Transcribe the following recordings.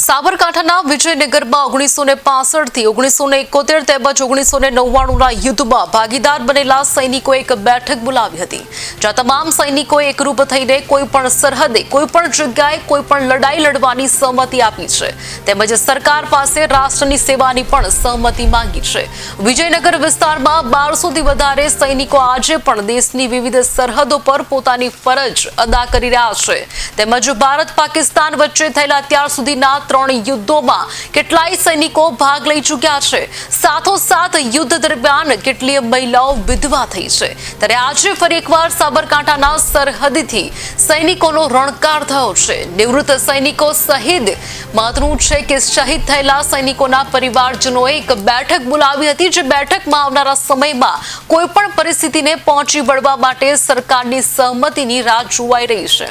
સાબરકાંઠાના વિજયનગરમાં 1965 થી 1971 તેમજ 1999ના યુદ્ધમાં ભાગીદાર બનેલા સૈનિકોએ એક બેઠક બોલાવી હતી, જ્યાં તમામ સૈનિકોએ એકરૂપ થઈને કોઈપણ સરહદે કોઈપણ જગ્યાએ કોઈપણ લડાઈ લડવાની સહમતિ આપી છે, તેમજ સરકાર પાસે રાષ્ટ્રની સેવાની પણ સહમતિ માંગી છે। વિજયનગર વિસ્તારમાં 1200થી વધારે સૈનિકો આજે પણ દેશની વિવિધ સરહદો પર પોતાની ફરજ અદા કરી રહ્યા છે, તેમજ ભારત પાકિસ્તાન વચ્ચે થયેલા અત્યાર સુધીના 3 યુદ્ધોમાં કેટલાય સૈનિકો ભાગ લઈ ચૂક્યા છે। સાથોસાથ યુદ્ધ દરમિયાન કેટલીય મહિલાઓ વિધવા થઈ છે, ત્યારે આજે ફરી એકવાર સાબરકાંઠાના સરહદથી સૈનિકોનો રણકાર થયો છે। નિવૃત્ત સૈનિકો શહીદ મહત્વનું છે કે શહીદ થયેલા સૈનિકોના પરિવારજનોએ એક બેઠક બોલાવી હતી, જે બેઠકમાં આવનારા સમયમાં કોઈપણ પરિસ્થિતિને પહોંચી વળવા માટે સરકારની સહમતિની રાહ જોવાઈ રહી છે।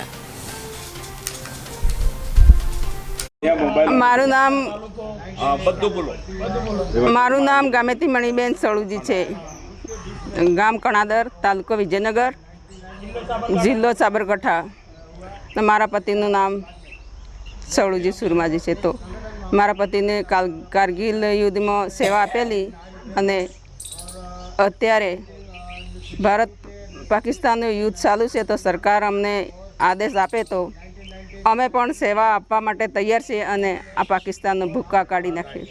મારું નામ ગામેતી મણીબેન સળુજી છે। ગામ કણાદર, તાલુકો વિજયનગર, જિલ્લો સાબરકાંઠા। મારા પતિનું નામ સળુજી સુરમાજી છે। તો મારા પતિને કારગિલ યુદ્ધમાં સેવા આપેલી અને અત્યારે ભારત પાકિસ્તાનનું યુદ્ધ ચાલુ છે, તો સરકાર અમને આદેશ આપે તો અમે પણ સેવા આપવા માટે તૈયાર છીએ અને આ પાકિસ્તાનનો ભૂક્કા કાઢી નાખીએ।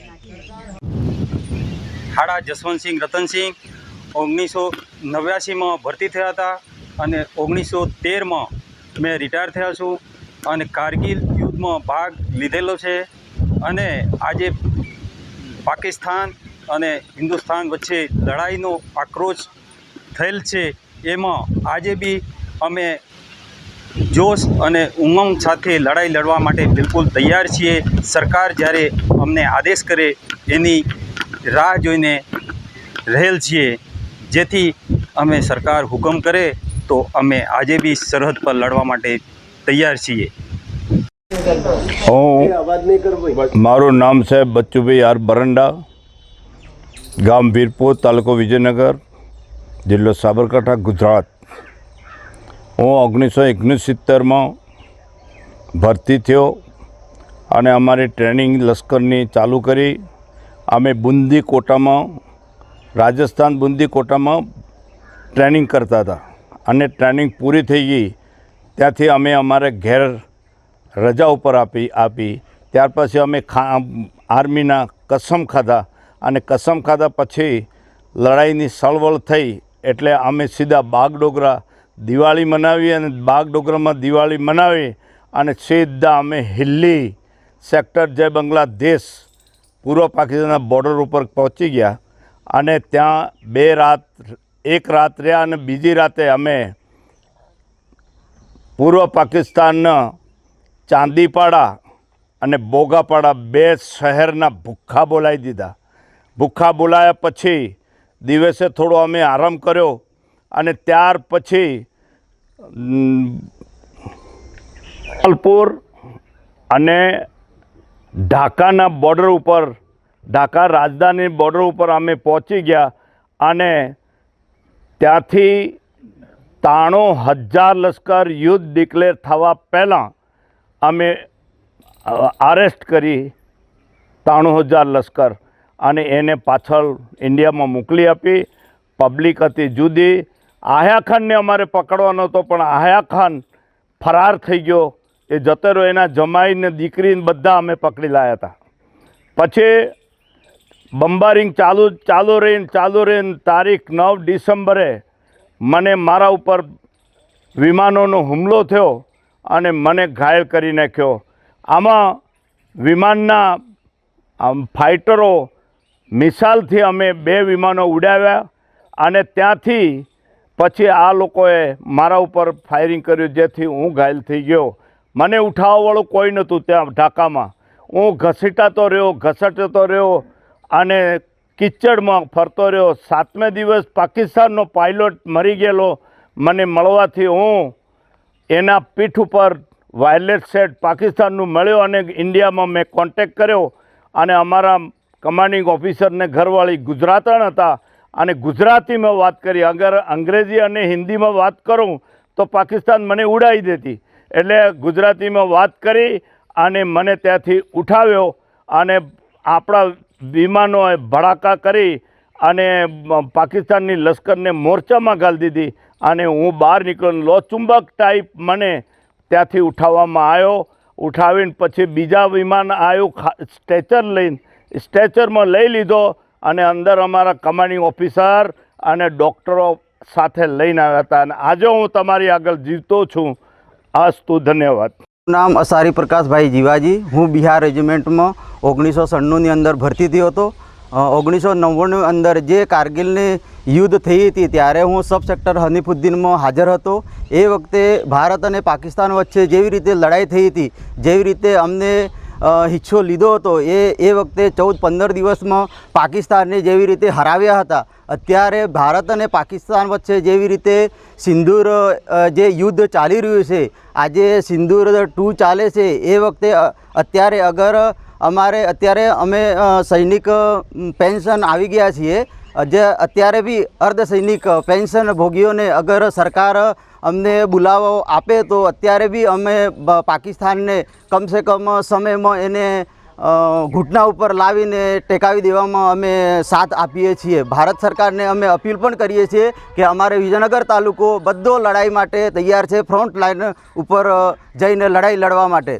હાડા જસવંતસિંહ રતનસિંહ 1989માં ભરતી થયા હતા અને 1913માં મેં રિટાયર થયા છું અને કારગિલ યુદ્ધમાં ભાગ લીધેલો છે। અને આજે પાકિસ્તાન અને હિન્દુસ્તાન વચ્ચે લડાઈનો આક્રોશ થયેલ છે, એમાં આજે બી અમે જોશ અને ઉમંગ સાથે લડાઈ લડવા માટે બિલકુલ તૈયાર છીએ। સરકાર જ્યારે અમને આદેશ કરે એની રાહ જોઈને રહેલ છીએ, જેથી અમે સરકાર હુકમ કરે તો અમે આજે બી સરહદ પર લડવા માટે તૈયાર છીએ। મારું નામ છે બચ્ચુભાઈ આર બરંડા, ગામ વીરપુર, તાલુકો વિજયનગર, જિલ્લો સાબરકાંઠા, ગુજરાત। હું 1969માં ભરતી થયો અને અમારી ટ્રેનિંગ લશ્કરની ચાલુ કરી। અમે બુંદી કોટામાં, રાજસ્થાન બુંદી કોટામાં ટ્રેનિંગ કરતા હતા અને ટ્રેનિંગ પૂરી થઈ ગઈ ત્યાંથી અમે અમારે ઘેર રજા ઉપર આપી ત્યાર પછી અમે આર્મીના કસમ ખાધા અને કસમ ખાધા પછી લડાઈની સળવળ થઈ એટલે અમે સીધા બાગડોગરા દિવાળી મનાવી અને બાગડોગરામાં દિવાળી મનાવી અને સીધા અમે હિલ્લી સેક્ટર જય બાંગ્લાદેશ પૂર્વ પાકિસ્તાનના બોર્ડર ઉપર પહોંચી ગયા અને ત્યાં એક રાત રહ્યા અને બીજી રાતે અમે પૂર્વ પાકિસ્તાનના ચાંદીપાડા અને બોગાપાડા 2 શહેરના ભૂખ્ખા બોલાવી દીધા। ભૂખ્ખા બોલાયા પછી દિવસે થોડો અમે આરામ કર્યો અને ત્યાર પછી જલાલપુર અને ઢાકાના બોર્ડર ઉપર, ઢાકા રાજધાની બોર્ડર ઉપર અમે પહોંચી ગયા અને ત્યાંથી 93,000 લશ્કર યુદ્ધ ડિક્લેર થવા પહેલાં અમે અરેસ્ટ કરી 93,000 લશ્કર અને એને પાછળ ઇન્ડિયામાં મોકલી આપી। પબ્લિક હતી જુદી। આહયા ખાનને અમારે પકડવાનો હતો, પણ આહયા ખાન ફરાર થઈ ગયો, એ જતો રહ્યો। એના જમાઈને દીકરીને બધા અમે પકડી લાવ્યા હતા। પછી બમ્બારિંગ ચાલુ રહીને તારીખ 9 ડિસેમ્બરે મને મારા ઉપર વિમાનોનો હુમલો થયો અને મને ઘાયલ કરી નાખ્યો। આમાં વિમાનના ફાઇટરો મિસાઇલથી અમે 2 વિમાનો ઉડાવ્યા અને ત્યાંથી પછી આ લોકોએ મારા ઉપર ફાયરિંગ કર્યું, જેથી હું ઘાયલ થઈ ગયો। મને ઉઠાવવાવાળું કોઈ નહોતું ત્યાં ઢાકામાં। હું ઘસેટાતો રહ્યો અને કિચડમાં ફરતો રહ્યો। 7મે દિવસ પાકિસ્તાનનો પાયલોટ મરી ગયેલો મને મળવાથી હું એના પીઠ ઉપર વાયરલેસ સેટ પાકિસ્તાનનું મળ્યો અને ઇન્ડિયામાં મેં કોન્ટેક્ટ કર્યો અને અમારા કમાન્ડિંગ ઓફિસરને ઘરવાળી ગુજરાતણ હતા અને ગુજરાતીમાં વાત કરી। અગર અંગ્રેજી અને હિન્દીમાં વાત કરું તો પાકિસ્તાન મને ઉડાવી દેતી, એટલે ગુજરાતીમાં વાત કરી અને મને ત્યાંથી ઉઠાવ્યો અને આપણા વિમાનોએ ભડાકા કરી અને પાકિસ્તાનની લશ્કરને મોરચામાં ઘાલી દીધી અને હું બહાર નીકળ્યો. લોચુંબક ટાઈપ મને ત્યાંથી ઉઠાવવામાં આવ્યો. ઉઠાવીને પછી બીજા વિમાન આવ્યું સ્ટ્રેચર લઈને, સ્ટ્રેચરમાં લઈ લીધો અને અંદર અમારા કમાન્ડિંગ ઓફિસર અને ડૉક્ટરો સાથે લઈને આવ્યા હતા અને આજે હું તમારી આગળ જીવતો છું. અસ્તુ, ધન્યવાદ. નામ અસારી પ્રકાશભાઈ જીવાજી. હું બિહાર રેજિમેન્ટમાં 1996ની અંદર ભરતી થયો હતો. 1999ની અંદર જે કારગિલની યુદ્ધ થઈ હતી ત્યારે હું સબ સેક્ટર હનીફુદ્દીનમાં હાજર હતો. એ વખતે ભારત અને પાકિસ્તાન વચ્ચે જેવી રીતે લડાઈ થઈ હતી, જેવી રીતે અમને હિસ્સો લીધો હતો, એ વખતે 14-15 દિવસમાં પાકિસ્તાનને જેવી રીતે હરાવ્યા હતા, અત્યારે ભારત અને પાકિસ્તાન વચ્ચે જેવી રીતે સિંદૂર જે યુદ્ધ ચાલી રહ્યું છે, આજે સિંદૂર 2 ચાલે છે, એ વખતે અત્યારે અત્યારે અમે સૈનિક પેન્શન આવી ગયા છીએ. જે અત્યારે બી અર્ધ સૈનિક પેન્શન ભોગીઓને અગર સરકાર અમને બોલાવો આપે તો અત્યારે બી અમે પાકિસ્તાનને કમસે કમ સમયમાં એને ઘૂંટણા ઉપર લાવીને ટેકાવી દેવામાં અમે સાથ આપીએ છીએ. ભારત સરકારને અમે અપીલ પણ કરીએ છીએ કે અમારે વિજયનગર તાલુકો બધો લડાઈ માટે તૈયાર છે, ફ્રન્ટ લાઈન ઉપર જઈને લડાઈ લડવા માટે.